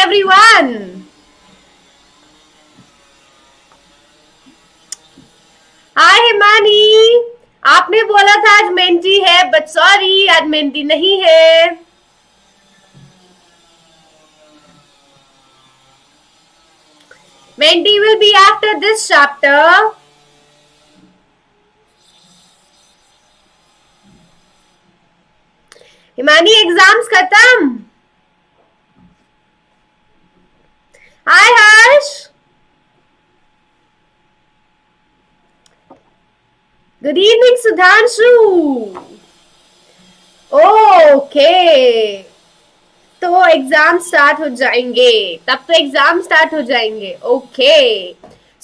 everyone. Hi Himani, आपने बोला था आज मेंटी है, बट सॉरी आज मेंटी नहीं है. Menti will be after this chapter. Himani exams खत्म. Hi Harsh. Good evening Sudhanshu. Okay, तो एग्जाम स्टार्ट हो जाएंगे, तब तो एग्जाम स्टार्ट हो जाएंगे. Okay,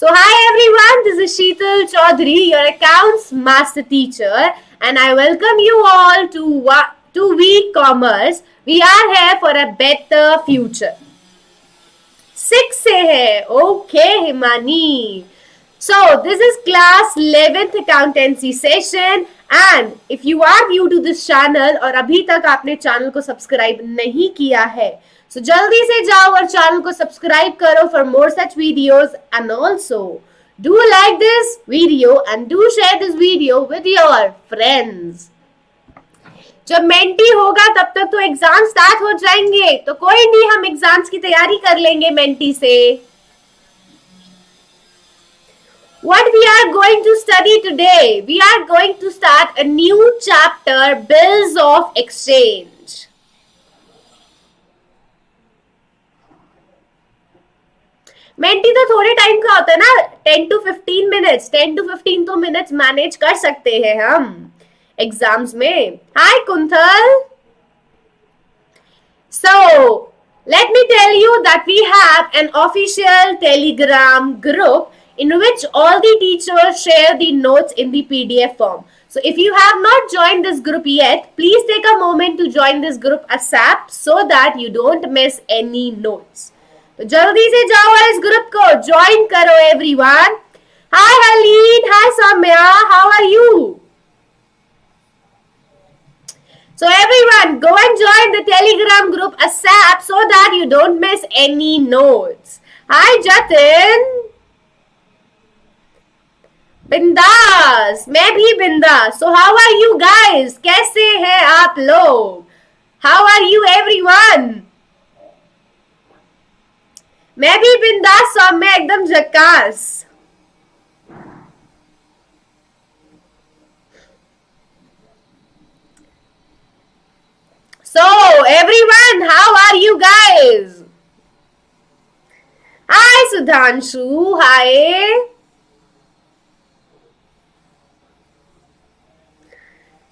so hi everyone, this is Sheetal Chaudhary, your accounts master teacher, and I welcome you all to Week Commerce. We are here for a better future. 6 से है. Okay Himani. So this is class 11th accountancy session, and if you are new to this channel और अभी तक आपने channel को subscribe नहीं किया है, so जल्दी से जाओ और चैनल को सब्सक्राइब करो for more such videos, and also do like this video and do share this video with your friends. जब मेंटी होगा तब तक तो एग्जाम स्टार्ट हो जाएंगे, तो कोई नहीं, हम एग्जाम्स की तैयारी कर लेंगे मेंटी से. What we are going to study today? We are going to start a new chapter, Bills of Exchange. मेंटी तो थोड़े टाइम का होता है ना, 10 to 15 minutes. 10 to 15 तो मिनट्स मैनेज कर सकते हैं हम एग्जाम्स में. हाय कुंथल. So let me tell you that we have an official Telegram group in which all the teachers share the notes in the PDF form. So if you have not joined this group yet, please take a moment to join this group ASAP so that you don't miss any notes. तो जल्दी से जाओ इस group को join करो everyone. Hi Haleen, hi Samya, how are you? So everyone, go and join the Telegram group ASAP so that you don't miss any notes. Hi Jatin. बिंदास, मैं भी बिंदास. So how are you guys? कैसे हैं आप लोग? How are you everyone? मैं भी बिंदास और मैं एकदम झकास. So everyone, how are you guys? Hi Sudhanshu, hi.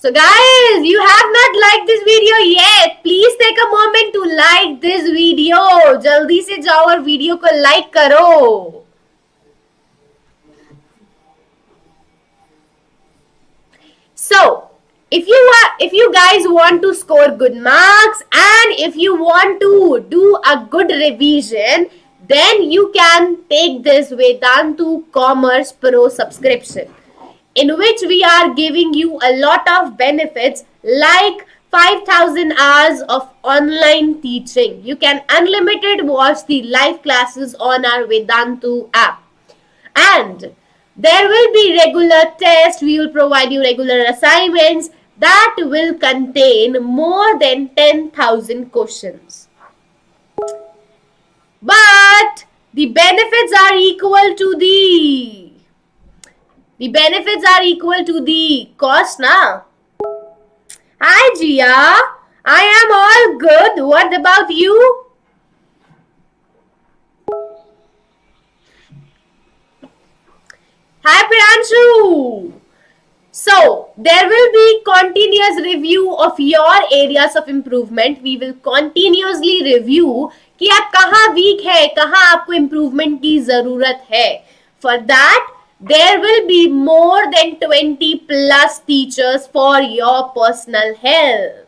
So guys, you have not liked this video yet. Please take a moment to like this video. जल्दी से जाओ और वीडियो को लाइक करो. So, if you guys want to score good marks and if you want to do a good revision, then you can take this Vedantu Commerce Pro Subscription, in which we are giving you a lot of benefits like 5,000 hours of online teaching. You can unlimited watch the live classes on our Vedantu app. And there will be regular tests. We will provide you regular assignments that will contain more than 10,000 questions. But the benefits are equal to the cost now. Hi Jia, I am all good. What about you? Hi Priyanshu. So there will be continuous review of your areas of improvement. We will continuously review कि आप कहाँ weak है, कहाँ आपको improvement की जरूरत है. For that, there will be more than 20 plus teachers for your personal help.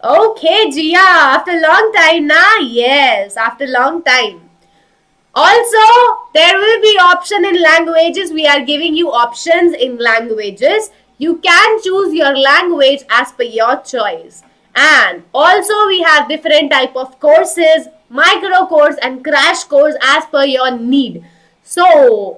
Okay, Jia, after long time na? Yes, after long time. Also, there will be option in languages. We are giving you options in languages. You can choose your language as per your choice. And also we have different type of courses micro course and crash course as per your need. So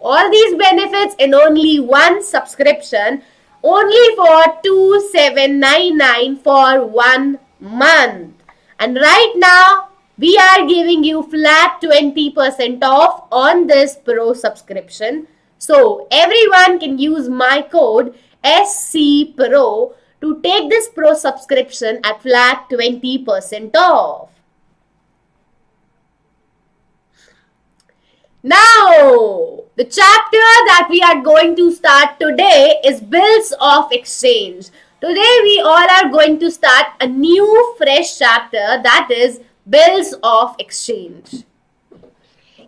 all these benefits in only one subscription, only for 2,799 for 1 month. And right now we are giving you flat 20% off on this pro subscription. So everyone can use my code SCPRO to take this pro subscription at flat 20% off. Now, the chapter that we are going to start today is Bills of Exchange. Today we all are going to start a new fresh chapter, that is Bills of Exchange.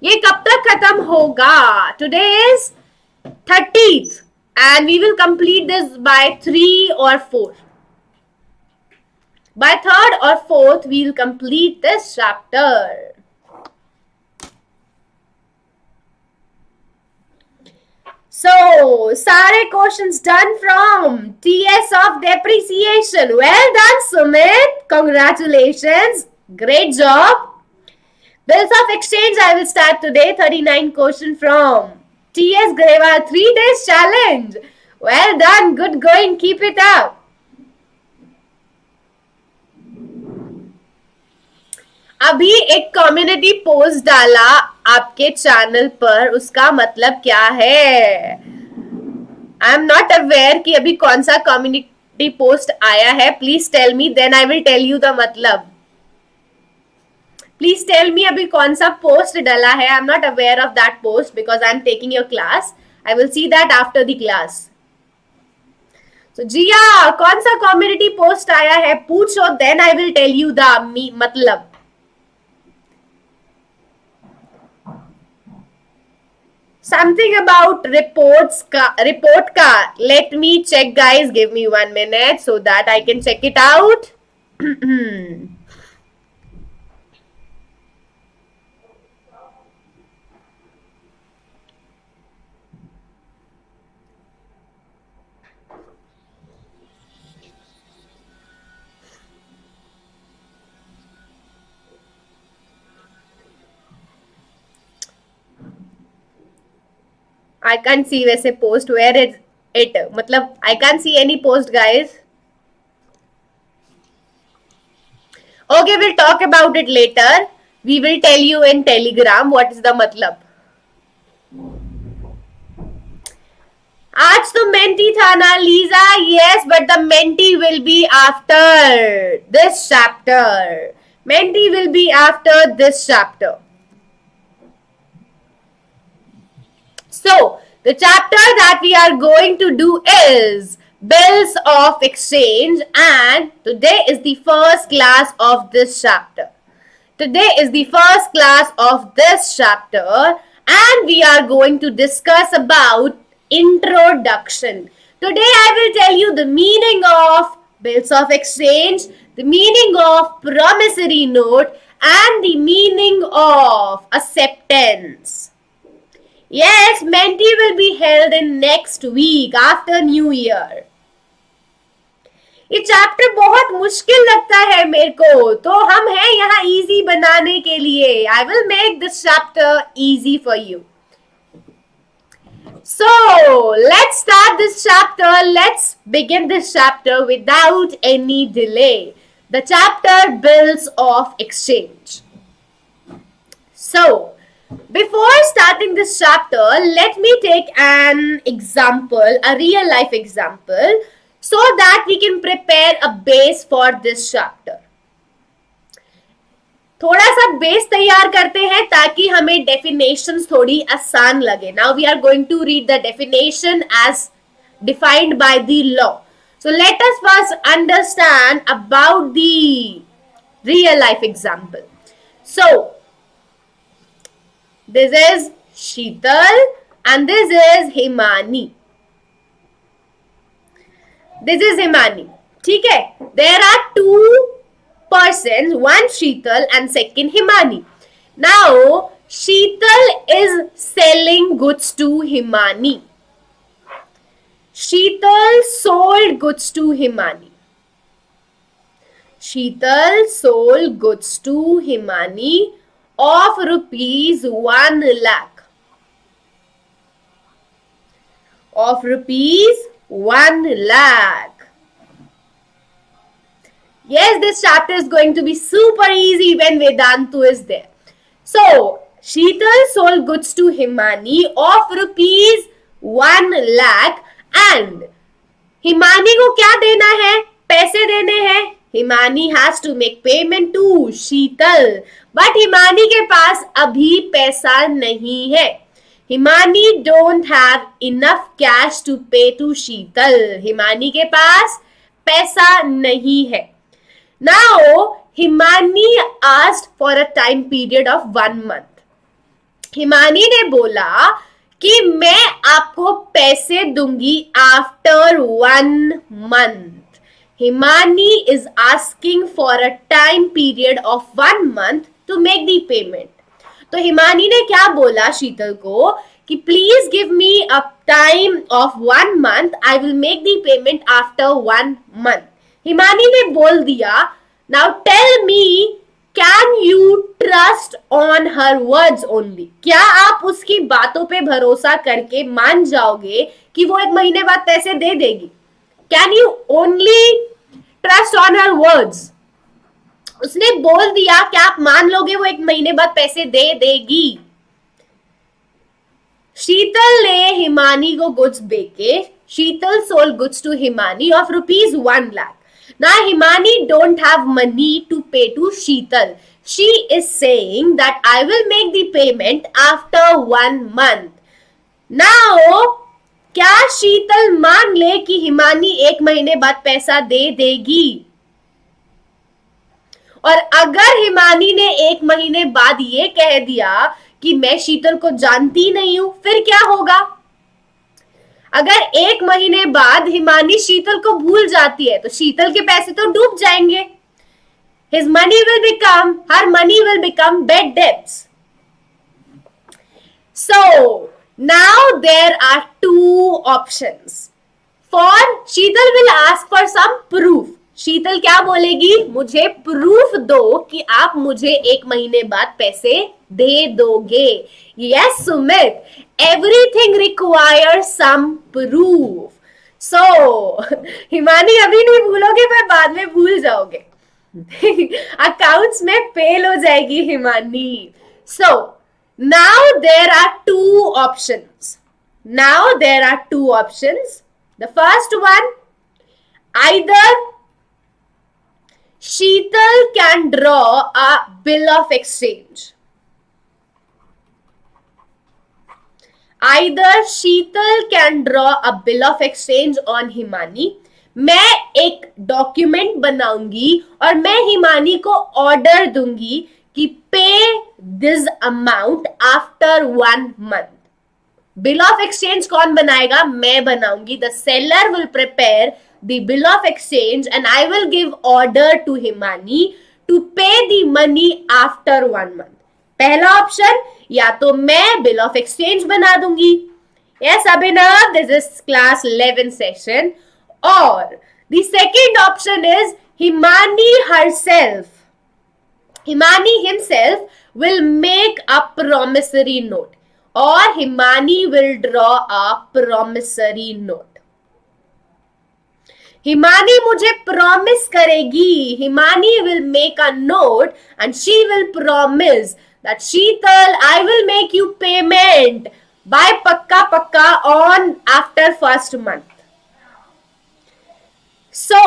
ये कब तक खत्म होगा? Today is 30th and we will complete this by 3 or 4. By 3rd or 4th we will complete this chapter. So, सारे questions done from TS of depreciation. Well done, Sumit. Congratulations. Great job. Bills of exchange, I will start today. 39 question from TS Grewal 3 days challenge. Well done. Good going. Keep it up. अभी एक community post डाला आपके channel पर, उसका मतलब क्या है? I am not aware कि अभी कौन सा कम्युनिटी पोस्ट आया है. Please tell me, then I will tell you the मतलब. प्लीज टेल मी अभी कौन सा पोस्ट डाला है. I am not aware of that post because I am taking your class. I will see that after the class. So, Jiya, कौन सा community post आया है पूछो, then I will tell you the मतलब. Something about report card. Let me check, guys. Give me 1 minute so that I can check it out. I can't see वैसे post. Where is it? मतलब I can't see any post, guys. Okay, we'll talk about it later. We will tell you in Telegram what is the मतलब. आज तो mentee था ना Lisa? Yes, but the menti will be after this chapter. Menti will be after this chapter. So, the chapter that we are going to do is Bills of Exchange, and today is the first class of this chapter. Today is the first class of this chapter, and we are going to discuss about introduction. Today I will tell you the meaning of Bills of Exchange, the meaning of Promissory Note, and the meaning of acceptance. Yes, Menti will be held in next week after New Year. ये chapter बहुत मुश्किल लगता है मेरे को, तो हम हैं यहाँ इजी बनाने के लिए. I will make this chapter easy for you. So, let's start this chapter. Let's begin this chapter without any delay. The chapter Bills of Exchange. So, before starting this chapter, let me take an example, a real life example, so that we can prepare a base for this chapter. थोड़ा सा base तैयार करते हैं ताकि हमें definitions थोड़ी आसान लगे. Now we are going to read the definition as defined by the law. So let us first understand about the real life example. So, this is Sheetal and this is Himani. This is Himani. ठीक है? There are two persons, one Sheetal and second Himani. Now, Sheetal is selling goods to Himani. Sheetal sold goods to Himani. Sheetal sold goods to Himani of rupees 1 lakh. Of rupees 1 lakh. Yes, this chapter is going to be super easy when Vedantu is there. So, Sheetal sold goods to Himani of rupees 1 lakh and Himani को क्या देना है? पैसे देने हैं. Himani has to make payment to Sheetal, but Himani के पास अभी पैसा नहीं है. Himani don't have enough cash to pay to Sheetal. Himani के पास पैसा नहीं है. Now, Himani asked for a time period of 1 month. Himani ने बोला कि मैं आपको पैसे दूंगी after 1 month. Himani is asking for a time period of 1 month to make the payment. तो हिमानी ने क्या बोला शीतल को कि please give me a time of 1 month, I will make the payment after 1 month. Himani ने बोल दिया. Now tell me, can you trust on her words only? क्या आप उसकी बातों पे भरोसा करके मान जाओगे कि वो 1 महीने बाद पैसे दे देगी? Can you only trust on her words? उसने बोल दिया, क्या आप मान लोगे वो 1 महीने बाद पैसे दे देगी? शीतल ने हिमानी को गुड्स बेचे. Sheetal sold goods to Himani of rupees 1 lakh. Now Himani don't have money to pay to Sheetal. She is saying that I will make the payment after 1 month. Now क्या शीतल मान ले कि हिमानी 1 महीने बाद पैसा दे देगी? और अगर हिमानी ने 1 महीने बाद ये कह दिया कि मैं शीतल को जानती नहीं हूं, फिर क्या होगा? अगर 1 महीने बाद हिमानी शीतल को भूल जाती है तो शीतल के पैसे तो डूब जाएंगे. her money will become bed debts. So now there are 2 options. For Sheetal will ask for some proof. शीतल क्या बोलेगी? मुझे प्रूफ दो कि आप मुझे 1 महीने बाद पैसे दे दोगे. Yes, Sumit, everything requires some proof. So, Himani अभी नहीं भूलोगे पर बाद में भूल जाओगे. अकाउंट्स में फेल हो जाएगी Himani. So, now there are 2 options. The first one, either Sheetal can draw a bill of exchange. On Himani. मैं एक डॉक्यूमेंट बनाऊंगी और मैं हिमानी को ऑर्डर दूंगी कि पे this amount after 1 month. Bill of exchange कौन बनाएगा? मैं बनाऊंगी. The seller will prepare the bill of exchange and I will give order to Himani to pay the money after 1 month. पहला ऑप्शन, या तो मैं bill of exchange बना दूंगी. Yes, Abhinav, this is class 11 session. Or the second option is Himani himself will make a promissory note or Himani will draw a promissory note. Himani मुझे promise करेगी. Himani will make a note and she will promise that Sheetal I will make you payment by पक्का on after 1st month. So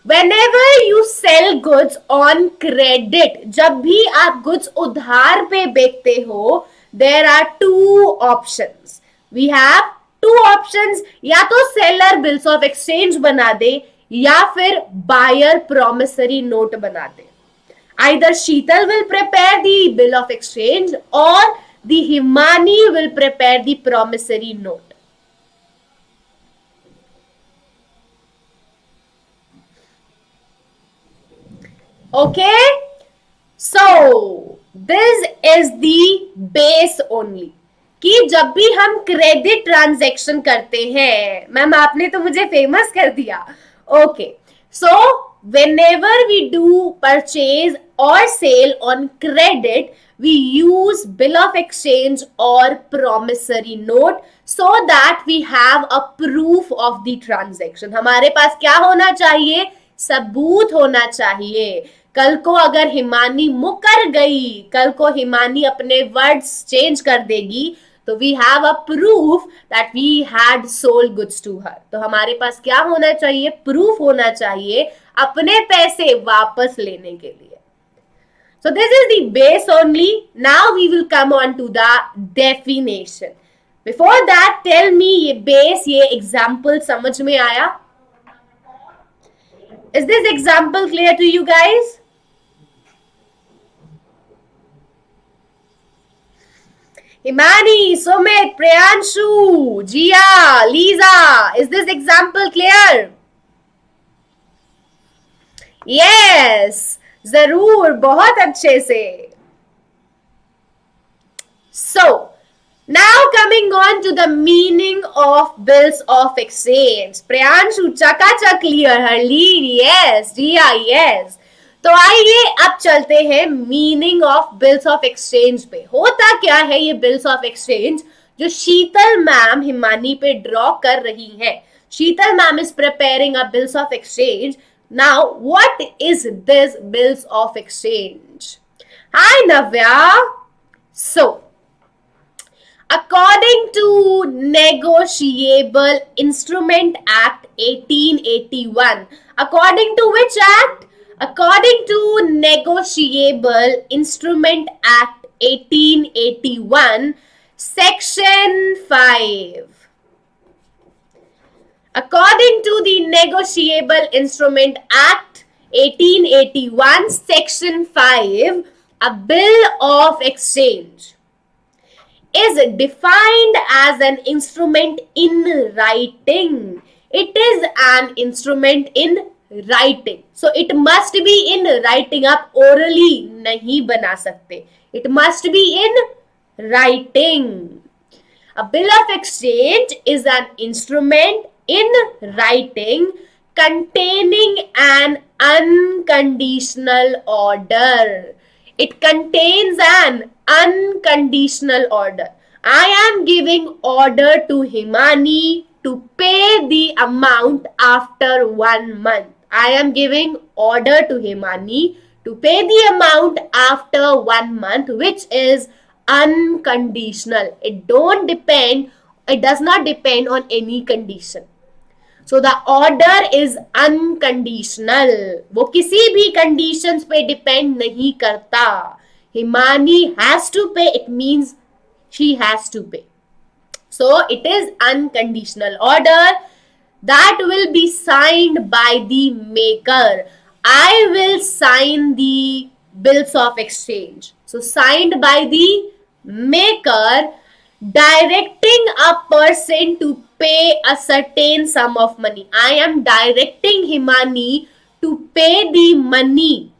whenever you sell goods on credit, जब भी आप goods उधार पे बेचते हो, there are 2 options. We have 2 options. या तो सेलर बिल्स ऑफ एक्सचेंज बना दे या फिर बायर प्रॉमिसरी नोट बना दे. Either Sheetal will prepare the bill of exchange or the Himani will prepare the promissory note. Okay? So, this is the base only. कि जब भी हम क्रेडिट ट्रांजैक्शन करते हैं, मैम आपने तो मुझे फेमस कर दिया. Okay, so whenever we do purchase or sale on credit, we use bill of exchange or promissory note so that we have a proof of the transaction. हमारे पास क्या होना चाहिए? सबूत होना चाहिए. कल को अगर हिमानी मुकर गई, कल को हिमानी अपने वर्ड्स चेंज कर देगी, तो we have a proof that we had sold goods to her. तो हमारे पास क्या होना चाहिए? प्रूफ होना चाहिए अपने पैसे वापस लेने के लिए. So this is the base only. Now we will come on to the definition. Before that, tell me ये base, ये example समझ में आया? Is this example clear to you guys? Himani, Sumit, Priyanshu, Jia, Lisa, is this example clear? Yes, जरूर, बहुत अच्छे से. So, now coming on to the meaning of bills of exchange. Priyanshu, chakachak clear, her lead, yes. Jia, yes. तो आइए अब चलते हैं meaning of bills of exchange पे. होता क्या है ये बिल्स ऑफ एक्सचेंज जो शीतल मैम हिमानी पे ड्रॉ कर रही है? Sheetal ma'am is preparing a bills of exchange. Now what is this bills of exchange? Hi Navya. So according to Negotiable Instrument Act 1881, according to which act? According to Negotiable Instrument Act 1881, Section 5. According to the Negotiable Instrument Act 1881, Section 5, a bill of exchange is defined as an instrument in writing. It is an instrument in writing. So it must be in writing. आप orally नहीं बना सकते. It must be in writing. A bill of exchange is an instrument in writing containing an unconditional order. It contains an unconditional order. I am giving order to Himani to pay the amount after 1 month. I am giving order to Himani to pay the amount after 1 month, which is unconditional. It does not depend on any condition. So the order is unconditional. वो किसी भी conditions पे depend नहीं करता. Himani has to pay. It means she has to pay. So it is unconditional order that will be signed by the maker. I will sign the bills of exchange. So signed by the maker, directing a person to pay a certain sum of money. I am directing Himani to pay the money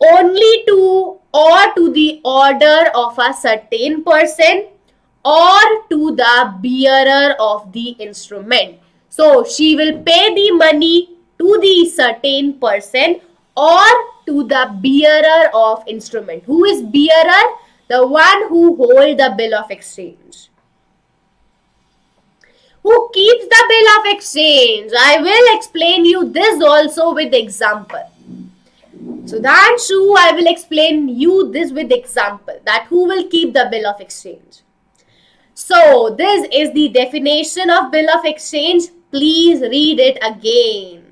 only to the order of a certain person or to the bearer of the instrument. So she will pay the money to the certain person or to the bearer of instrument. Who is bearer? The one who holds the bill of exchange. Who keeps the bill of exchange? I will explain you this also with example. So Danshu, I will explain you this with example, that who will keep the bill of exchange. So this is the definition of bill of exchange. Please read it again.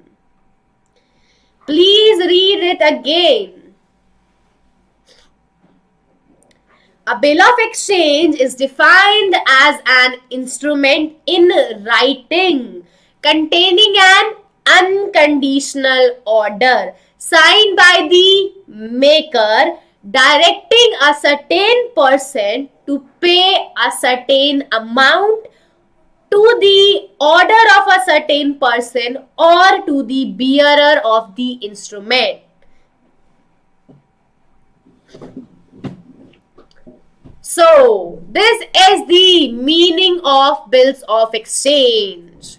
Please read it again. A bill of exchange is defined as an instrument in writing containing an unconditional order signed by the maker, directing a certain person to pay a certain amount to the order of a certain person or to the bearer of the instrument. So, this is the meaning of bills of exchange.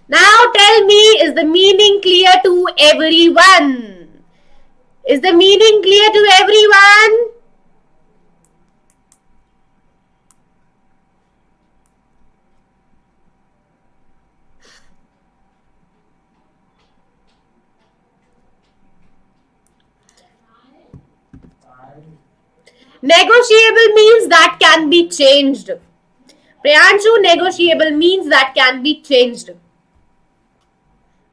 Now tell me, is the meaning clear to everyone? Is the meaning clear to everyone? Negotiable means that can be changed. Priyanshu, negotiable means that can be changed.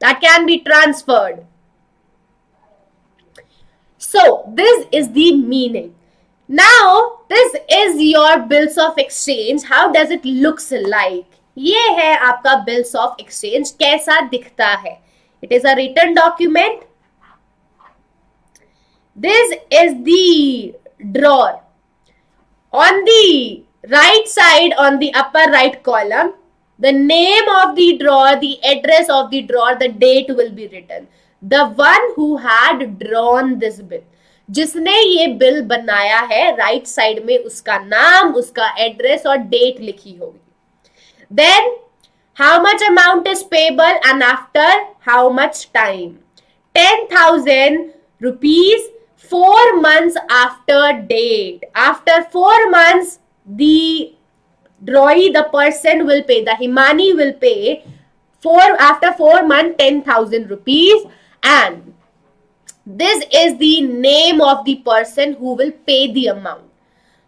That can be transferred. So, this is the meaning. Now, this is your bills of exchange. How does it looks like? ये है आपका bills of exchange. कैसा दिखता है? It is a written document. This is the drawer. On the right side, on the upper right column, the name of the drawer, the address of the drawer, the date will be written. The one who had drawn this bill, जिसने ये bill बनाया है, right side में उसका नाम, उसका address और date लिखी होगी. Then how much amount is payable and after how much time? 10,000 rupees 4 months after date. After 4 months, the drawee, the person will pay, the Himani will pay after 4 months 10,000 rupees, and this is the name of the person who will pay the amount.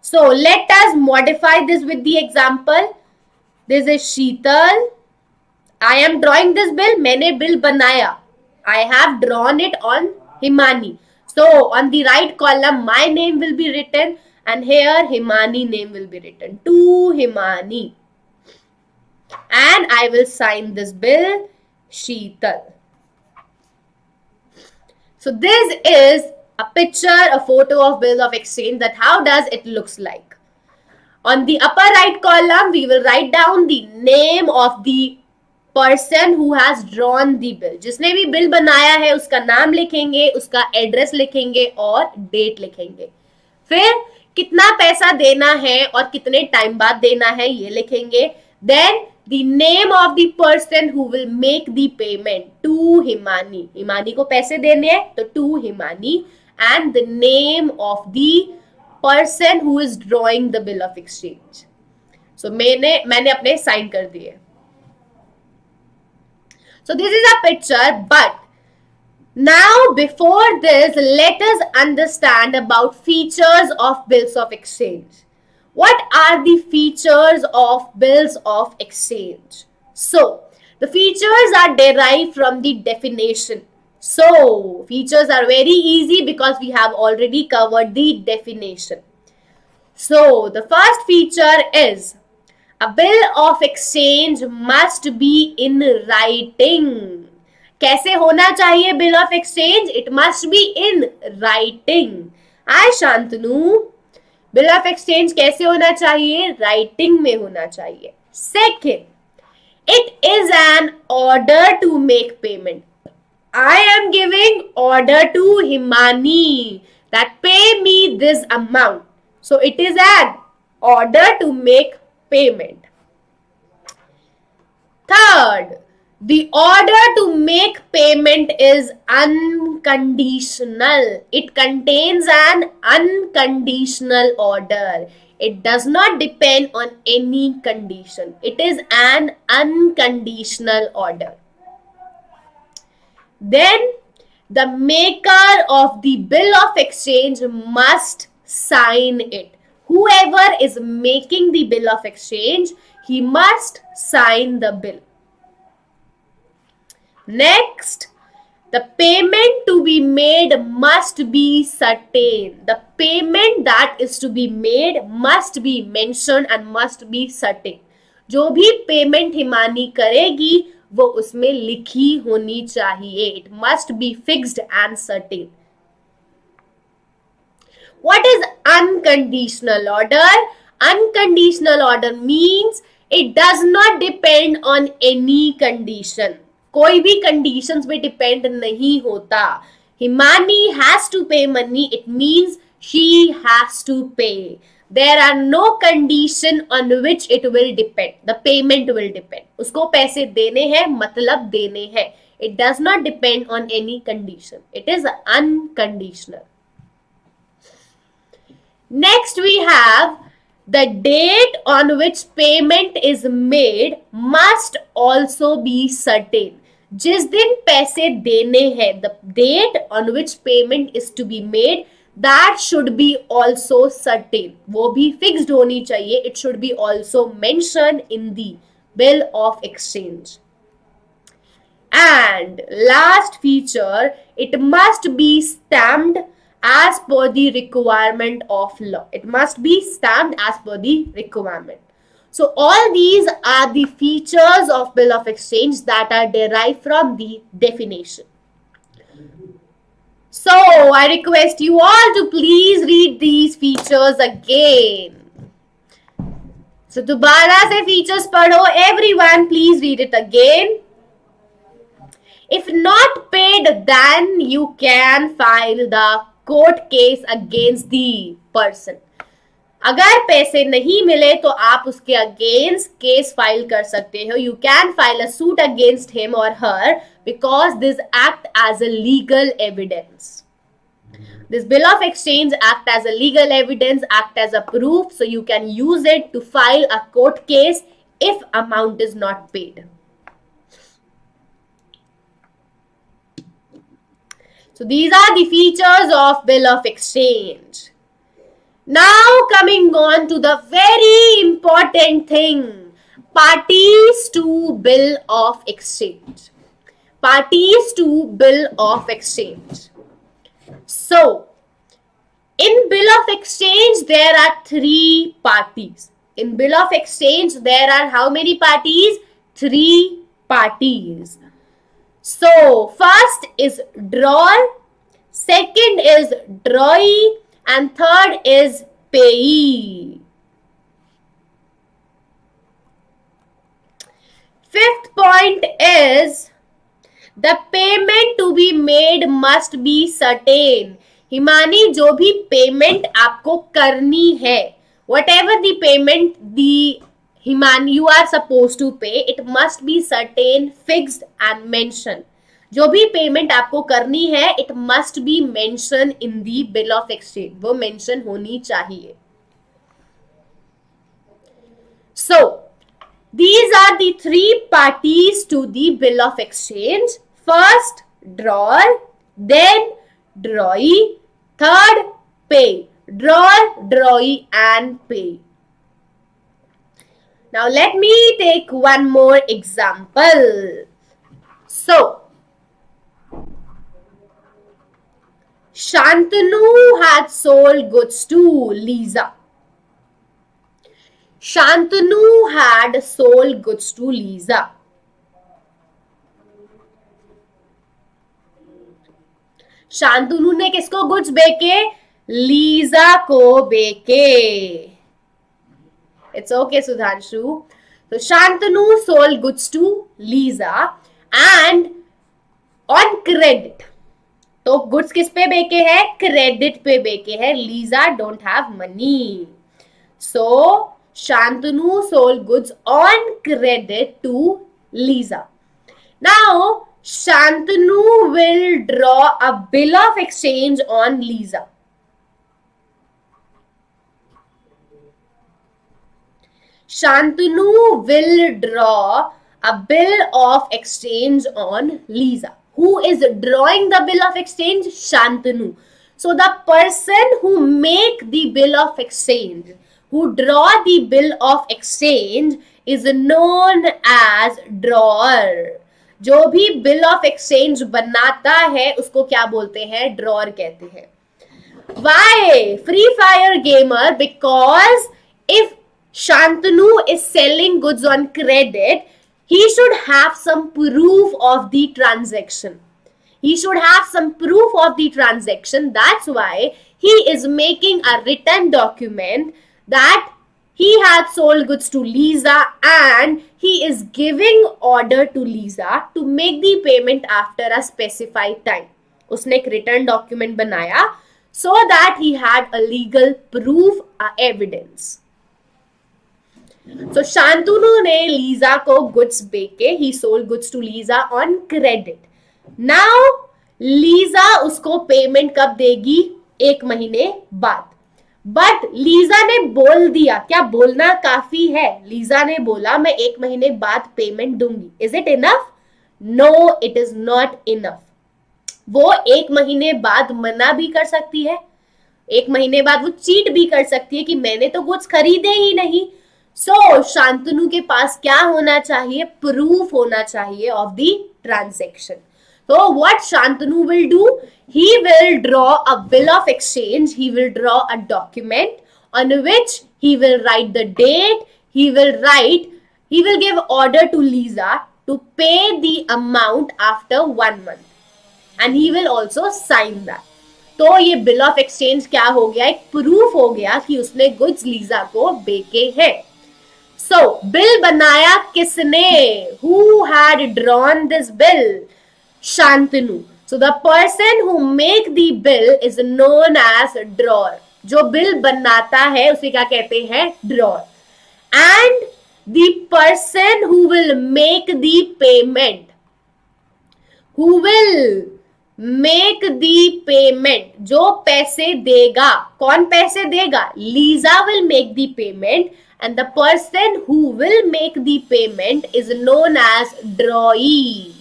So let us modify this with the example. This is Sheetal. I am drawing this bill. मैंने bill बनाया. I have drawn it on Himani. So on the right column, my name will be written, and here Himani name will be written. To Himani. And I will sign this bill, Sheetal. So this is a picture, a photo of bill of exchange, that how does it looks like. On the upper right column, we will write down the name of the person who has drawn the bill. जिसने भी bill बनाया है उसका नाम लिखेंगे, उसका address लिखेंगे और डेट लिखेंगे. फिर कितना पैसा देना है और कितने टाइम बाद देना है ये लिखेंगे. Then the name of the person who will make the payment, to Himani. Himani को पैसे देने हैं तो to Himani, and the name of the person who is drawing the bill of exchange. So मैंने अपने साइन कर दिए. So this is a picture, but now before this, let us understand about features of bills of exchange. What are the features of bills of exchange? So the features are derived from the definition. So features are very easy because we have already covered the definition. So the first feature is a bill of exchange must be in writing. कैसे होना चाहिए bill of exchange? It must be in writing. Hi Shantanu. Bill of exchange कैसे होना चाहिए? Writing में होना चाहिए. Second, it is an order to make payment. I am giving order to Himani that pay me this amount. So it is an order to make payment. Third, the order to make payment is unconditional. It contains an unconditional order. It does not depend on any condition. It is an unconditional order. Then the maker of the bill of exchange must sign it. Whoever is making the bill of exchange, he must sign the bill. Next, the payment to be made must be certain. The payment that is to be made must be mentioned and must be certain. जो भी payment Himani करेगी वो उसमें लिखी होनी चाहिए. It must be fixed and certain. What is unconditional order? Unconditional order means it does not depend on any condition. कोई भी conditions पे depend नहीं होता. Himani has to pay money. It means she has to pay. There are no condition on which it will depend. The payment will depend. उसको पैसे देने हैं मतलब देने हैं. It does not depend on any condition. It is unconditional. Next we have the date on which payment is made must also be certain. जिस दिन पैसे देने हैं, the date on which payment is to be made, that should be also certain. वो भी fixed होनी चाहिए. It should be also mentioned in the bill of exchange. And last feature, it must be stamped as per the requirement of law. It must be stamped as per the requirement. So all these are the features of bill of exchange that are derived from the definition. So I request you all to please read these features again. So दोबारा से features पढ़ो. Everyone please read it again. If not paid, then you can file the court case against the person. अगर पैसे नहीं मिले तो आप उसके अगेंस्ट केस फाइल कर सकते हो. You can file a suit against him और her because this act as a legal evidence. This bill of exchange act as a legal evidence, act as a proof, so you can use it to file a court case if amount is not paid. So these are the features of bill of exchange. Now coming on to the very important thing, parties to bill of exchange. Parties to bill of exchange. So, in bill of exchange, there are 3 parties. In bill of exchange, there are how many parties? 3 parties. So, first is drawer, second is drawee, and third is payee. Fifth point is the payment to be made must be certain. Himani, जो भी payment आपको करनी है, whatever the payment the Himani you are supposed to pay, it must be certain, fixed and mentioned. जो भी payment आपको करनी है, it must be mentioned in the bill of exchange. वो mention होनी चाहिए. So, these are the 3 parties to the bill of exchange. First, drawer, then drawee, third, pay. Drawer, drawee and pay. Now, let me take one more example. So, Shantanu had sold goods to Lisa. Shantanu had sold goods to Lisa. Shantanu ने किसको goods बेचे? Lisa को बेचे. It's okay Sudhanshu. तो Shantanu sold goods to Lisa and on credit. तो goods किस पे बेचे हैं? क्रेडिट पे बेचे हैं. Lisa don't have money. So Shantanu sold goods on credit to Lisa. Now Shantanu will draw a bill of exchange on Lisa. Shantanu will draw a bill of exchange on Lisa. Who is drawing the bill of exchange? Shantanu. So the person who make the bill of exchange, who draw the bill of exchange is known as drawer. जो भी bill of exchange बनाता है उसको क्या बोलते हैं? Drawer कहते हैं. Why? Free Fire gamer, because if Shantanu is selling goods on credit, he should have some proof of the transaction. He should have some proof of the transaction. That's why he is making a written document that he had sold goods to Lisa and he is giving order to Lisa to make the payment after a specified time. उसने एक written document बनाया so that he had a legal proof, a evidence. So Shantanu ने Lisa को goods बेचे, he sold goods to Lisa on credit. Now Lisa उसको payment कब देगी? 1 महीने बाद. बट लीजा ने बोल दिया, क्या बोलना काफी है? लीजा ने बोला मैं 1 महीने बाद पेमेंट दूंगी. Is it enough? No, it is not enough. वो 1 महीने बाद मना भी कर सकती है, 1 महीने बाद वो चीट भी कर सकती है कि मैंने तो गुड्स खरीदे ही नहीं. सो शांतनु के पास क्या होना चाहिए? प्रूफ होना चाहिए of the transaction. So what Shantanu will do? He will draw a bill of exchange. He will draw a document on which he will write the date. He will give order to Lisa to pay the amount after 1 month. And he will also sign that. तो ये bill of exchange क्या हो गया? एक proof हो गया कि उसने गुड्स लीजा को बेचे हैं. सो बिल बनाया किसने? Who had drawn this bill? Shantanu. So the person who make the bill is known as drawer. जो बिल बनाता है उसे क्या कहते हैं? drawer. And the person who will make the payment, जो पैसे देगा, कौन पैसे देगा? Lisa will make the payment and the person who will make the payment is known as drawee.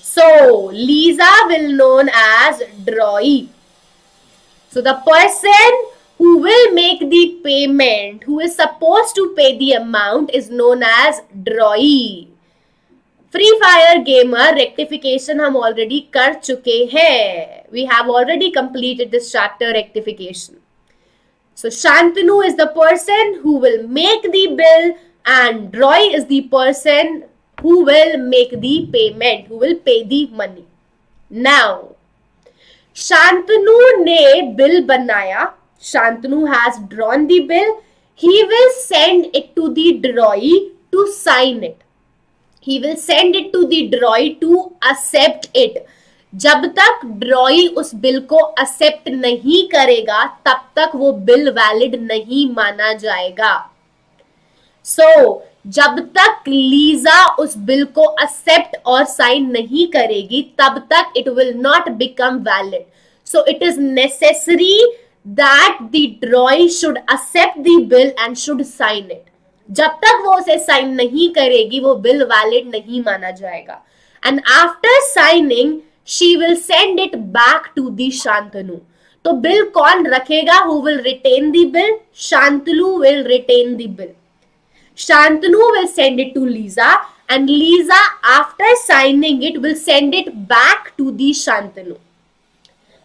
So Lisa will known as drawee. So the person who will make the payment, who is supposed to pay the amount, is known as drawee. Free Fire gamer rectification हम already कर चुके हैं. We have already completed this chapter rectification. So Shantanu is the person who will make the bill and Roy is the person who will make the payment, who will pay the money. Now, Shantanu ने bill बनाया. Shantanu has drawn the bill. He will send it to the drawee to sign it. He will send it to the drawee to accept it. जब तक ड्रॉई उस bill को accept नहीं करेगा तब तक वो बिल वैलिड नहीं माना जाएगा. सो जब तक लीजा उस बिल को एक्सेप्ट और साइन नहीं करेगी तब तक it will not become valid. So it is necessary that the drawee should accept the bill and should sign it. जब तक वो उसे साइन नहीं करेगी वो बिल वैलिड नहीं माना जाएगा. And after signing she will send it back to the Shantanu. तो बिल कौन रखेगा? Who will retain the bill? Shantanu will retain the bill. Shantanu will send it to Lisa and Lisa after signing it will send it back to the Shantanu.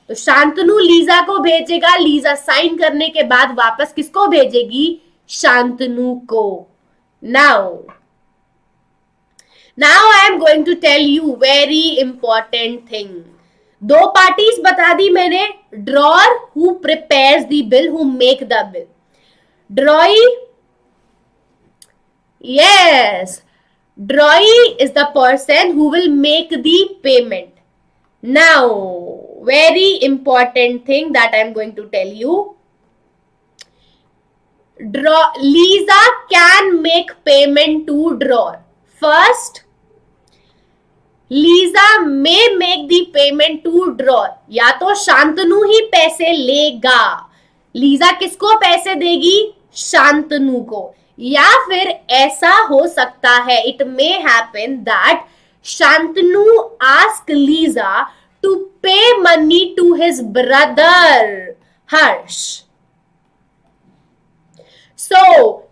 तो Shantanu Lisa को भेजेगा. Lisa sign करने के बाद वापस किसको भेजेगी? शांतनु को. Now I am going to tell you very important thing. 2 parties बता दी मैंने. Drawer who prepares the bill, who make the bill. Drawee, yes, drawee is the person who will make the payment. Now, very important thing that I am going to tell you. Lisa can make payment to drawer. First, Lisa may make the payment to drawer. या तो शांतनु ही पैसे लेगा. Lisa किसको पैसे देगी? शांतनु को. या फिर ऐसा हो सकता है, it may happen that Shantanu ask Lisa to pay money to his brother Harsh. So,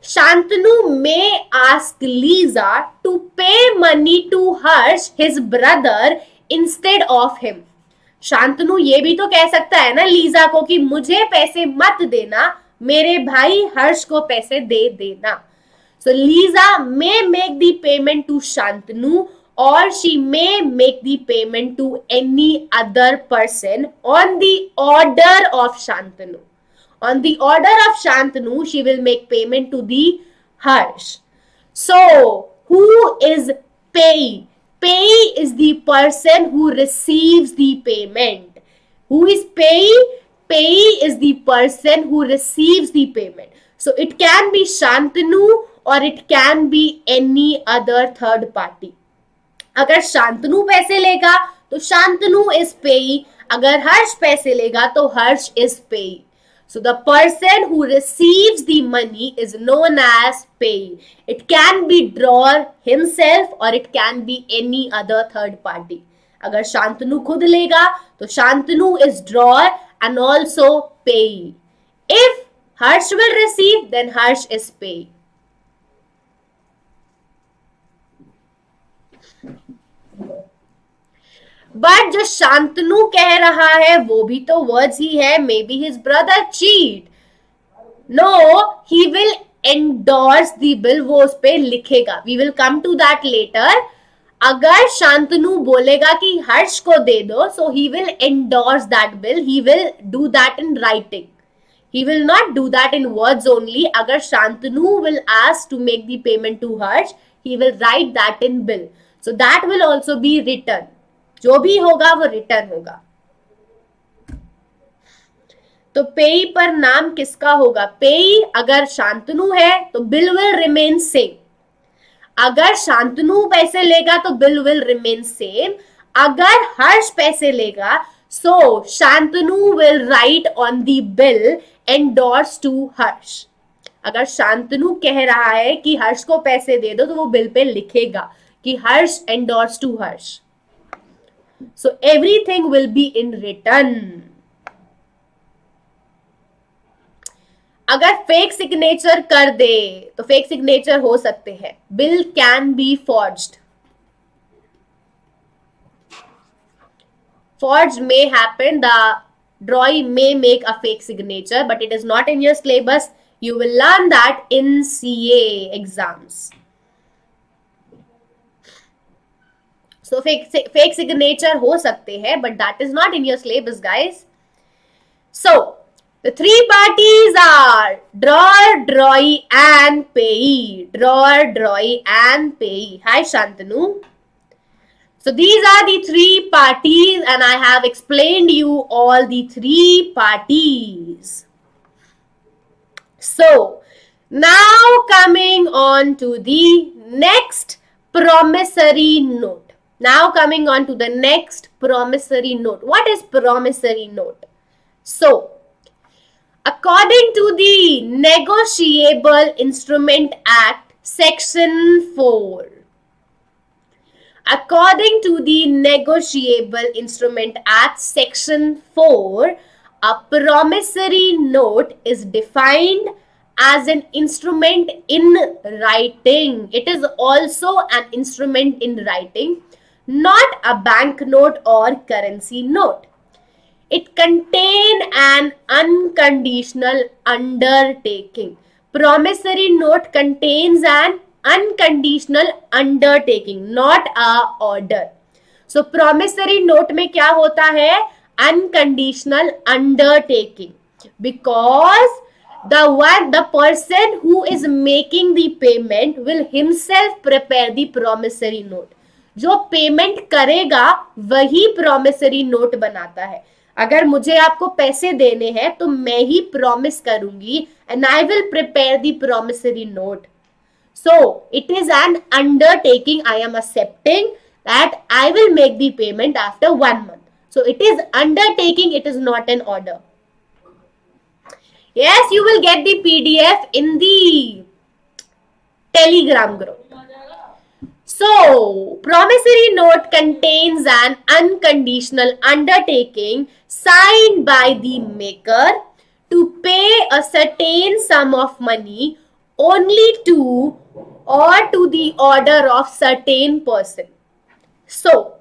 Shantanu may ask Lisa to pay money to Harsh, his brother, instead of him. Shantanu ये भी तो कह सकता है ना लीजा को कि मुझे पैसे मत देना, मेरे भाई हर्ष को पैसे दे देना. So Lisa may make the payment to Shantanu or she may make the payment to any other person on the order of Shantanu. On the order of Shantanu, she will make payment to the Harsh. So, who is payee? Payee is the person who receives the payment. Who is payee? Payee is the person who receives the payment. So it can be Shantanu or it can be any other third party. अगर शांतनु पैसे लेगा तो Shantanu is पेई, अगर हर्ष पैसे लेगा तो हर्ष is पेई. So the person who receives the money is known as payee. It can be drawer himself or it can be any other third party. अगर शांतनु खुद लेगा तो Shantanu is drawer and also payee. If Harsh will receive, then Harsh is payee. But जो शांतनु कह रहा है वो भी तो वर्ड्स ही है. May be his brother cheat. No, he will endorse the bill. वो उस पे लिखेगा. We will come to that letter. अगर शांतनु बोलेगा कि हर्ष को दे दो, so he will endorse that bill. He will do that in writing. He will not do that in words only. अगर Shantanu will ask to make the payment to Harsh, he will write that in bill. So that will also be written. जो भी होगा वो return होगा. तो पेई पर नाम किसका होगा? पेई अगर शांतनु है तो बिल विल रिमेन सेम. अगर शांतनु पैसे लेगा तो बिल विल रिमेन सेम. अगर हर्ष पैसे लेगा so Shantanu will write on the bill endorse to हर्ष. अगर शांतनु कह रहा है कि हर्ष को पैसे दे दो तो वो बिल पे लिखेगा कि हर्ष endorse to Harsh. So everything will be in written. अगर फेक सिग्नेचर कर दे तो फेक सिग्नेचर हो सकते हैं. Bill can be forged. Forged may happen. The drawee may make a fake signature, but it is not in your syllabus. You will learn that in CA exams. So fake signature हो सकते हैं, but that is not in your syllabus, guys. So the three parties are drawer, drawee, and payee. Drawer, drawee, and payee. Hi, Shantanu. So these are the three parties and I have explained you all the three parties. So now coming on to the next promissory note. Now coming on to the next promissory note. What is promissory note? So according to the Negotiable Instrument Act Section 4. According to the Negotiable Instrument Act Section 4, a promissory note is defined as an instrument in writing. It is also an instrument in writing, not a banknote or currency note. It contains an unconditional undertaking. Promissory note contains an unconditional undertaking, not a order. So promissory note में क्या होता है? Unconditional undertaking, because the person who is making the payment will himself prepare the promissory note. जो payment करेगा वही promissory note बनाता है. अगर मुझे आपको पैसे देने हैं तो मैं ही प्रॉमिस करूंगी and I will prepare the promissory note. So it is an undertaking. I am accepting that I will make the payment after 1 month. So it is undertaking. It is not an order. Yes, you will get the PDF in the Telegram group. So promissory note contains an unconditional undertaking signed by the maker to pay a certain sum of money only to or to the order of certain person. So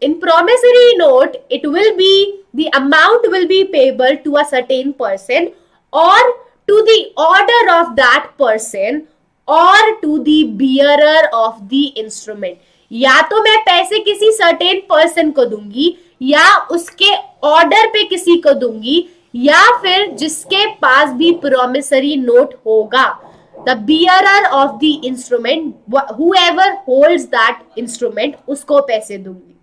in promissory note, it will be, the amount will be payable to a certain person or to the order of that person or to the bearer of the instrument. या तो मैं पैसे किसी certain person को दूंगी या उसके order पे किसी को दूंगी या फिर जिसके पास भी promissory note होगा, the bearer of the instrument, whoever holds that instrument, उसको पैसे दूंगी.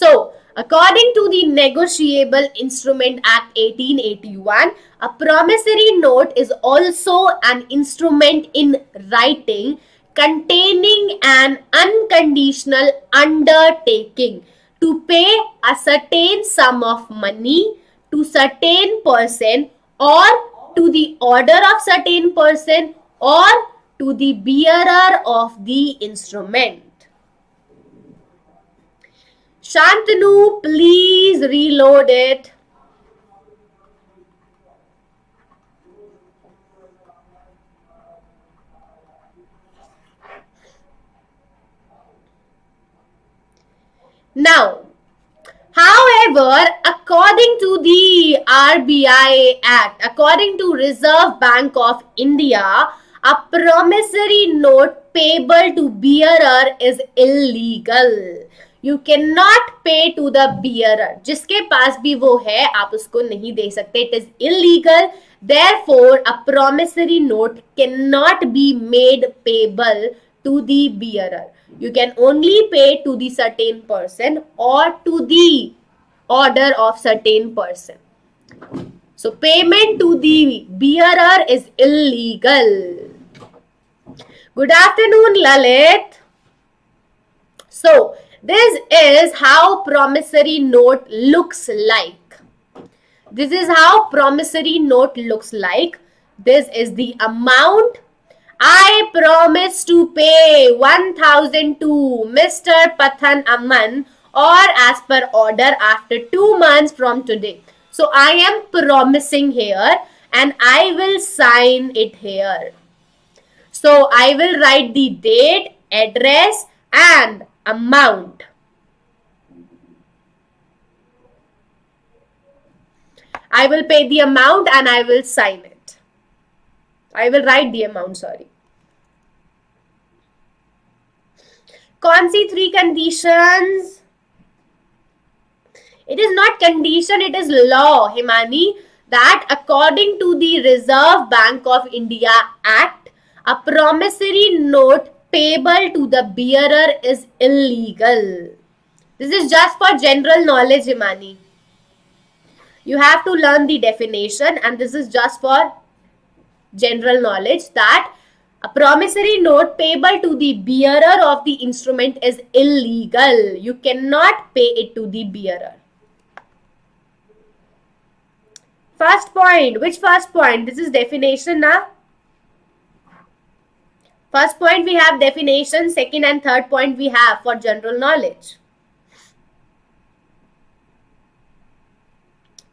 So, according to the Negotiable Instrument Act 1881, a promissory note is also an instrument in writing containing an unconditional undertaking to pay a certain sum of money to certain person, or to the order of certain person, or to the bearer of the instrument. Shantanu, please reload it. Now, however, according to the RBI Act, according to Reserve Bank of India, a promissory note payable to bearer is illegal. You cannot pay to the bearer. जिसके पास भी वो है आप उसको नहीं दे सकते. It is illegal. Therefore, a promissory note cannot be made payable to the bearer. You can only pay to the certain person or to the order of certain person. So payment to the bearer is illegal. Good afternoon, Lalit. So this is how promissory note looks like. This is how promissory note looks like. This is the amount. I promise to pay 1,000 to Mr. Pathan Aman or as per order after 2 months from today. So I am promising here and I will sign it here. So I will write the date, address and amount. I will pay the amount and I will sign it. I will write the amount, sorry. कौन सी 3 conditions? It is not condition, it is law, Himani, that according to the Reserve Bank of India Act, a promissory note payable to the bearer is illegal. This is just for general knowledge, Himani. You have to learn the definition and this is just for general knowledge that a promissory note payable to the bearer of the instrument is illegal. You cannot pay it to the bearer. First point. Which first point? This is definition, na? First point we have definition. Second and third point we have for general knowledge.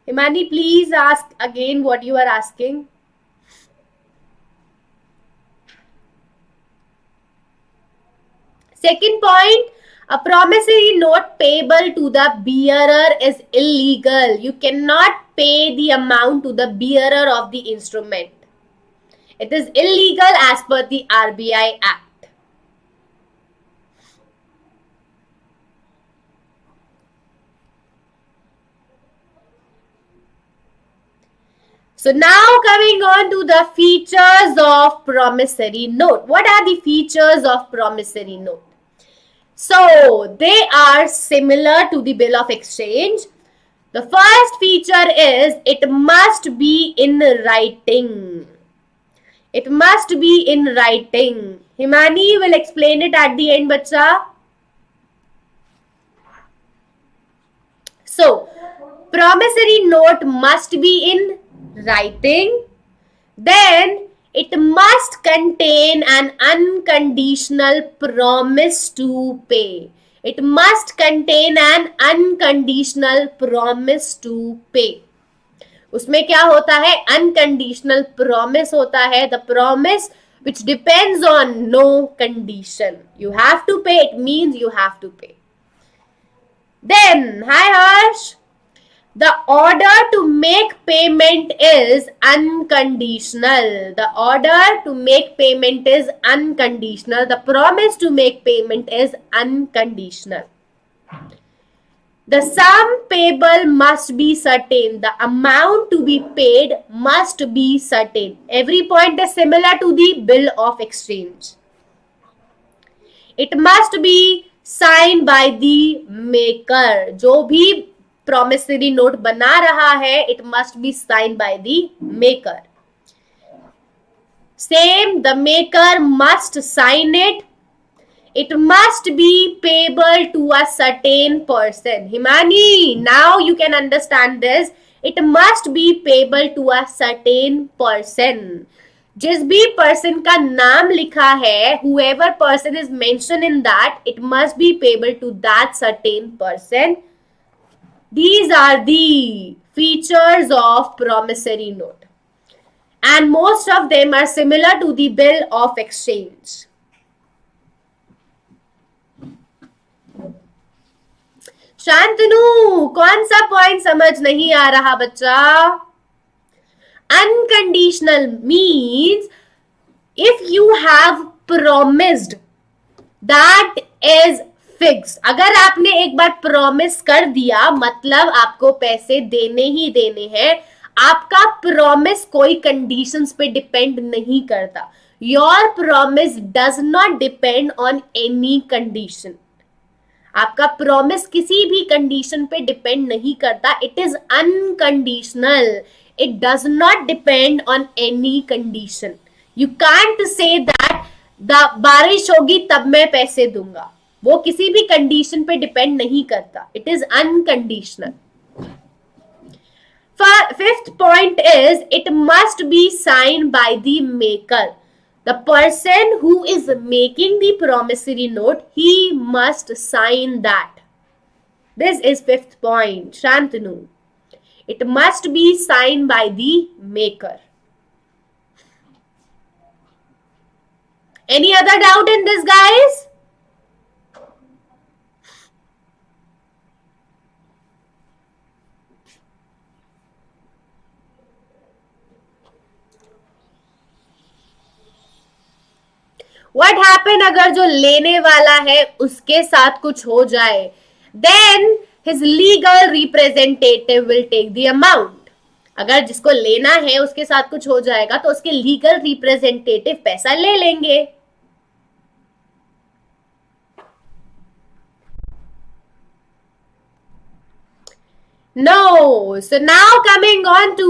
Himani, please ask again what you are asking. Second point, a promissory note payable to the bearer is illegal. You cannot pay the amount to the bearer of the instrument. It is illegal as per the RBI Act. So now coming on to the features of promissory note. What are the features of promissory note? So they are similar to the bill of exchange. The first feature is it must be in writing. It must be in writing. Himani will explain it at the end, bacha. So, promissory note must be in writing. Then it must contain an unconditional promise to pay. It must contain an unconditional promise to pay. उसमें क्या होता है? Unconditional promise होता है. The promise which depends on no condition. You have to pay. It means you have to pay. Then, hi Harsh. The order to make payment is unconditional. The order to make payment is unconditional. The promise to make payment is unconditional. The sum payable must be certain. The amount to be paid must be certain. Every point is similar to the bill of exchange. It must be sign by the maker. जो भी promissory note बना रहा है, it must be sign by the maker. Same, the maker must sign it. It must be payable to a certain person. Himani, now you can understand this. It must be payable to a certain person. जिस भी person का नाम लिखा है, whoever person is mentioned in that, it must be payable to that certain person. These are the features of promissory note. And most of them are similar to the bill of exchange. Shantanu, कौन सा point समझ नहीं आ रहा बच्चा? Unconditional means if you have promised, that is fix. अगर आपने एक बार promise कर दिया, मतलब आपको पैसे देने ही देने हैं. आपका प्रॉमिस कोई कंडीशंस पे डिपेंड नहीं करता. Your promise does not depend on any condition. आपका प्रॉमिस किसी भी कंडीशन पे डिपेंड नहीं करता. It is unconditional. It does not depend on any condition. You can't say that बारिश होगी तब मैं पैसे दूंगा. वो किसी भी कंडीशन पे डिपेंड नहीं करता. It is unconditional. Fifth point is it must be sign by the maker. The person who is making the promissory note, he must sign that. This is fifth point, Shantanu. It must be signed by the maker. Any other doubt in this, guys? What happen अगर जो लेने वाला है उसके साथ कुछ हो जाए? Then his legal representative will take the amount. अगर जिसको लेना है उसके साथ कुछ हो जाएगा तो उसके लीगल रिप्रेजेंटेटिव पैसा ले लेंगे. No. So now coming on to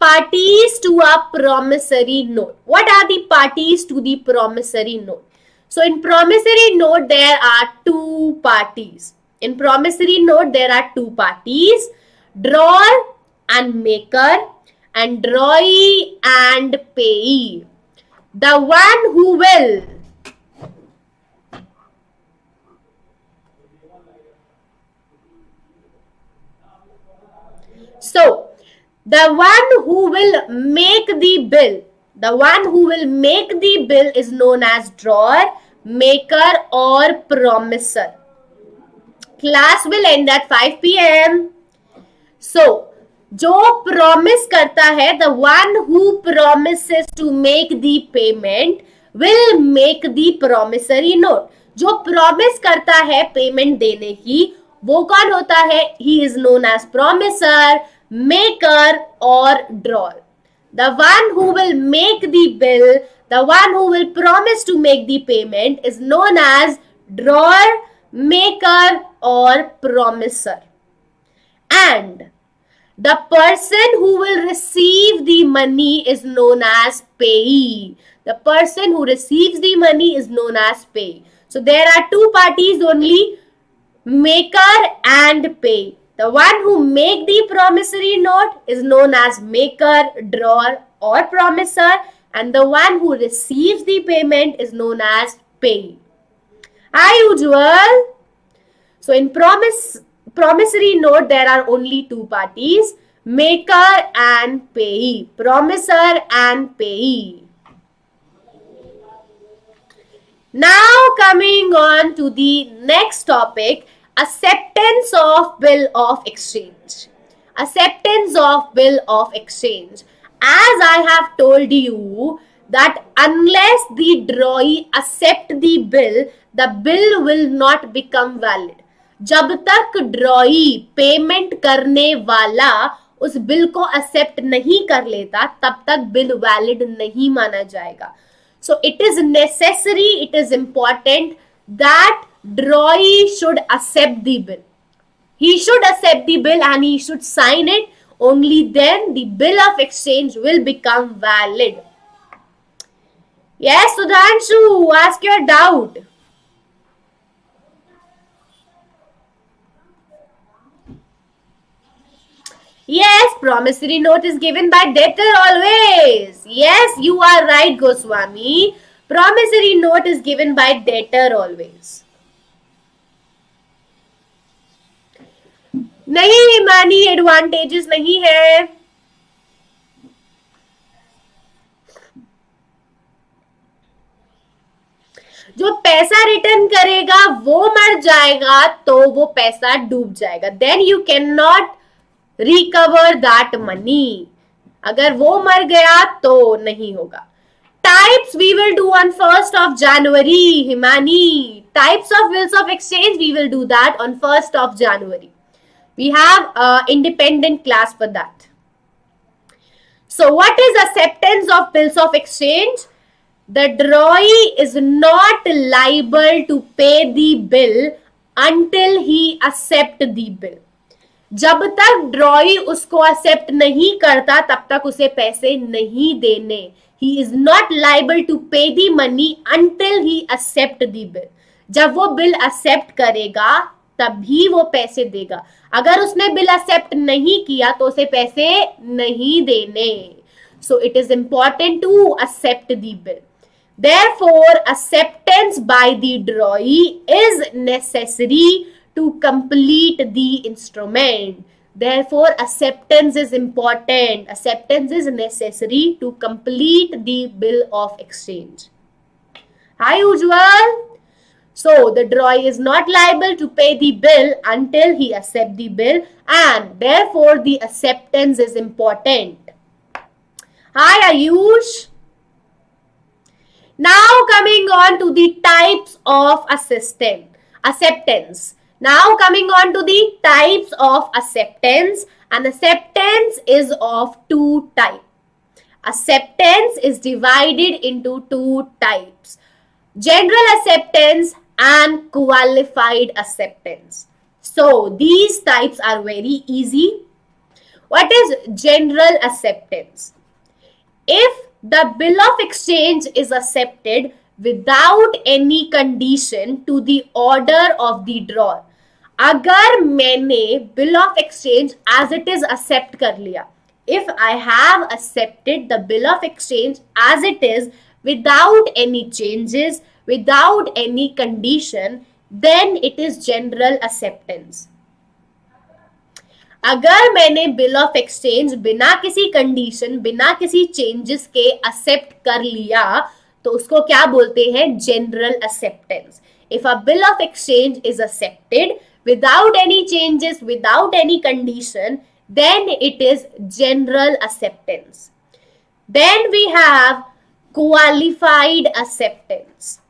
parties to a promissory note. What are the parties to the promissory note? So in promissory note there are two parties. In promissory note there are two parties, drawer and maker, and drawee and payee. The one who will the one who will make the bill, is known as drawer, maker or promisor. Class will end at 5 p.m. So, जो promise करता है, the one who promises to make the payment will make the promissory note. जो promise करता है payment देने की, वो कौन होता है? He is known as promisor, maker or drawer. The one who will make the bill, the one who will promise to make the payment is known as drawer, maker or promisor. And the person who will receive the money is known as payee. The person who receives the money is known as payee. So there are two parties only, maker and payee. The one who make the promissory note is known as maker, drawer or promisor, and the one who receives the payment is known as payee. Hi Ujjwal. So in promissory note there are only two parties, maker and payee, promisor and payee. Now coming on to the next topic, acceptance of bill of exchange. Acceptance of bill of exchange. As I have told you that unless the drawee accept the bill will not become valid. जब तक drawee payment करने वाला उस bill को accept नहीं कर लेता, तब तक बिल valid नहीं माना जाएगा. So it is necessary, it is important that drawee should accept the bill. He should accept the bill and he should sign it. Only then the bill of exchange will become valid. Yes, Sudhanshu, ask your doubt. Yes, promissory note is given by debtor always. Yes, you are right, Goswami. Promissory note is given by debtor always. नहीं Himani, advantages नहीं है. जो पैसा return करेगा वो मर जाएगा तो वो पैसा डूब जाएगा. Then you can not recover that money. अगर वो मर गया तो नहीं होगा. Types we will do on 1st of January, Himani. Types of bills of exchange, we will do that on 1st of January. We have independent class for that. So what is acceptance of bills of exchange? The drawee is not liable to pay the bill until he accept the bill. जब तक ड्रॉई उसको accept नहीं करता तब तक उसे पैसे नहीं देने. He is not liable to pay the money until he accept the bill. जब वो बिल एक्सेप्ट करेगा तभी वो पैसे देगा. अगर उसने बिल एक्सेप्ट नहीं किया तो उसे पैसे नहीं देने. So it is important to accept the bill. Therefore, acceptance by the drawee is necessary to complete the instrument. Therefore, acceptance is important. Acceptance is necessary to complete the bill of exchange. Hi, Ujjwal. So, the drawee is not liable to pay the bill until he accepts the bill, and therefore the acceptance is important. Hi, Ayush. Now coming on to the types of acceptance. Now coming on to the types of acceptance, and acceptance is of two types. Acceptance is divided into two types: general acceptance and qualified acceptance. So these types are very easy. What is general acceptance? If the bill of exchange is accepted without any condition to the order of the drawer. अगर मैंने bill of exchange as it is accept कर लिया, if I have accepted the bill of exchange as it is without any changes, without any condition, then it is general acceptance. अगर मैंने bill of exchange बिना किसी condition, बिना किसी changes के accept कर लिया तो उसको क्या बोलते हैं? General acceptance. If a bill of exchange is accepted without any changes, without any condition, then it is general acceptance. Then we have qualified acceptance.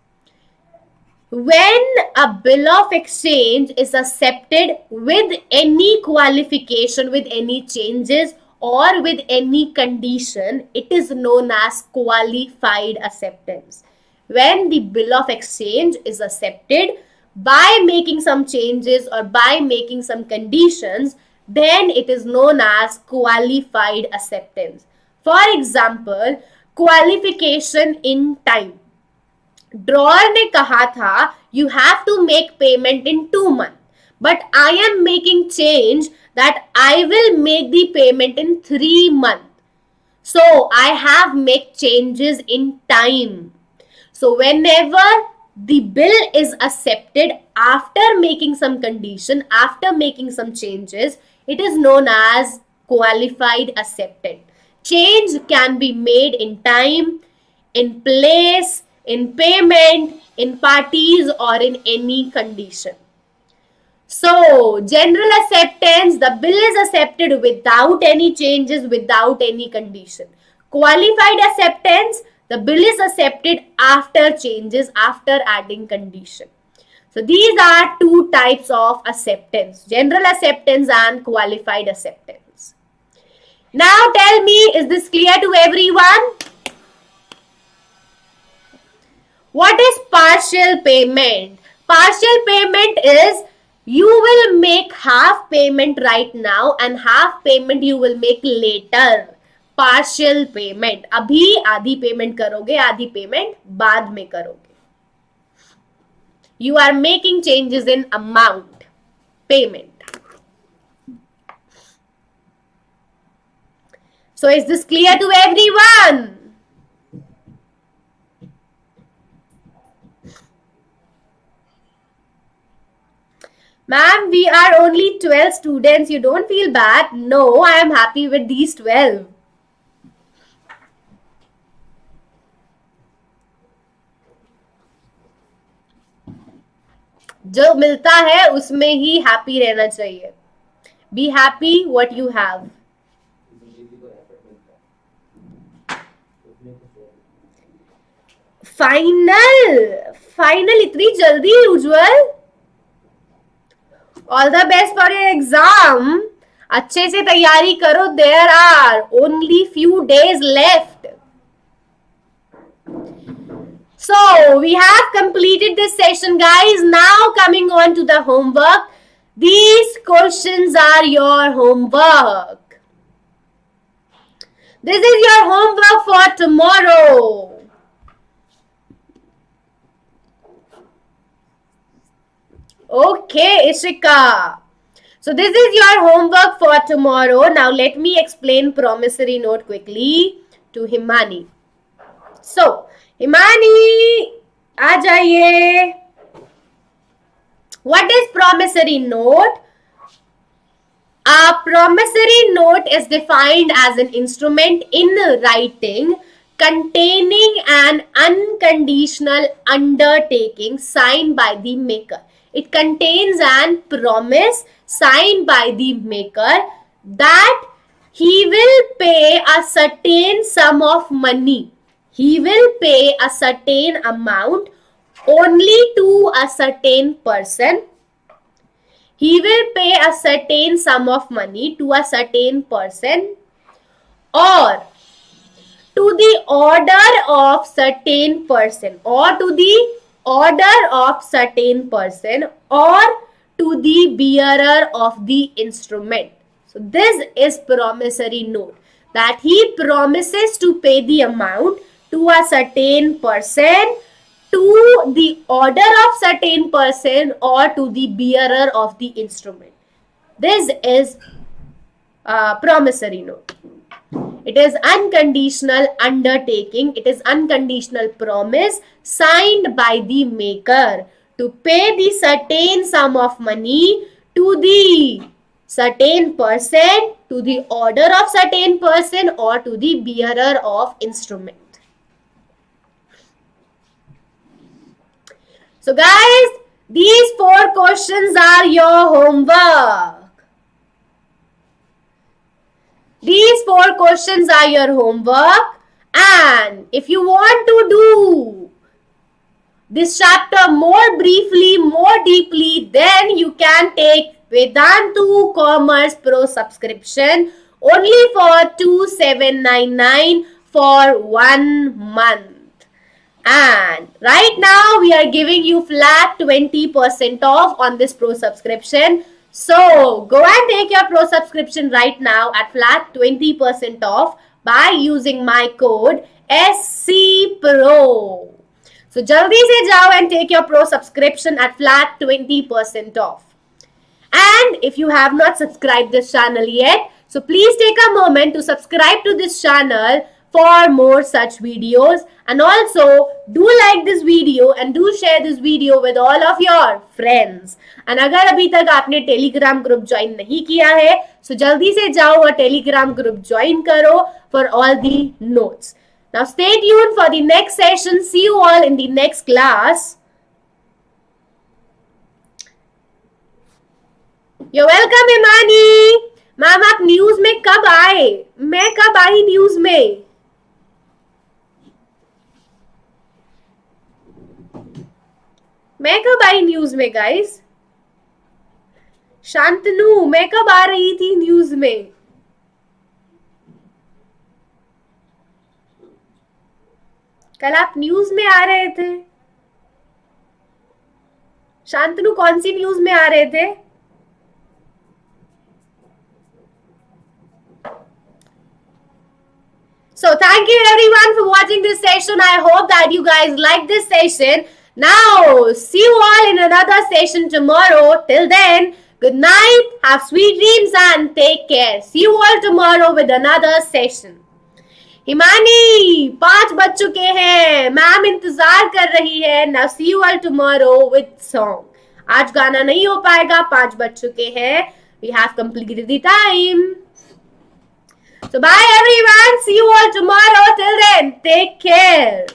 When a bill of exchange is accepted with any qualification, with any changes or with any condition, it is known as qualified acceptance. When the bill of exchange is accepted by making some changes or by making some conditions, then it is known as qualified acceptance. For example, qualification in time. Drawer ने कहा था you have to make payment in 2 months, but I am making change that I will make the payment in 3 months. So I have make changes in time. So whenever the bill is accepted after making some condition, after making some changes, it is known as qualified acceptance. Change can be made in time, in place, in payment, in parties, or in any condition. So, general acceptance, the bill is accepted without any changes, without any condition. Qualified acceptance, the bill is accepted after changes, after adding condition. So, these are two types of acceptance: general acceptance and qualified acceptance. Now, tell me, is this clear to everyone? What is partial payment? Partial payment is you will make half payment right now and half payment you will make later. Partial payment, अभी आधी payment करोगे, आधी payment बाद में करोगे. You are making changes in amount, payment. So is this clear to everyone? Ma'am, we are only 12 students. You don't feel bad? No, I am happy with these 12. जो मिलता है उसमें ही हैप्पी रहना चाहिए. Be happy what you have. Final इतनी जल्दी Ujjwal? All the best for your exam. अच्छे से तैयारी करो. There are only few days left. So we have completed this session, guys. Now coming on to the homework. These questions are your homework. This is your homework for tomorrow. Okay, Ishika. So this is your homework for tomorrow. Now let me explain promissory note quickly to Himani. So, Himani, आ जाइए. What is promissory note? A promissory note is defined as an instrument in writing containing an unconditional undertaking signed by the maker. It contains an promise signed by the maker that he will pay a certain sum of money. He will pay a certain amount only to a certain person. He will pay a certain sum of money to a certain person or to the order of certain person or to the order of certain person or to the bearer of the instrument. So this is promissory note, that he promises to pay the amount to a certain person, to the order of certain person or to the bearer of the instrument. This is promissory note. It is unconditional undertaking. It is unconditional promise signed by the maker to pay the certain sum of money to the certain person, to the order of certain person or to the bearer of instrument. So guys, these 4 questions are your homework. These 4 questions are your homework, and if you want to do this chapter more briefly, more deeply, then you can take Vedantu Pro Subscription only for 2,799 for 1 month. And right now we are giving you flat 20% off on this Pro Subscription. So go and take your Pro Subscription right now at flat 20% off by using my code SCPRO. So jaldi se jao and take your Pro Subscription at flat 20% off. And if you have not subscribed this channel yet, so please take a moment to subscribe to this channel for more such videos, and also do like this video and do share this video with all of your friends. And अगर अभी तक आपने Telegram group join नहीं किया है, so जल्दी से जाओ और टेलीग्राम ग्रुप ज्वाइन करो for all the notes. Now stay tuned for the next session. See you all in the next class. You're welcome, Imani. Ma'am आप न्यूज में कब आए? मैं कब आई न्यूज में? मैं कब आई न्यूज में गाइस? शांतनु, मैं कब आ रही थी न्यूज में? कल आप न्यूज में आ रहे थे. शांतनु कौन सी न्यूज में आ रहे थे? So thank you everyone for watching this session. I hope that you guys like this session. Now, see you all in another session tomorrow. Till then, good night, have sweet dreams and take care. See you all tomorrow with another session. Himani 5 बज चुके हैं, ma'am इंतजार कर रही है. Now see you all tomorrow with song. आज गाना नहीं हो पाएगा, 5 बज चुके हैं. We have completed the time. So bye everyone. See you all tomorrow. Till then, take care.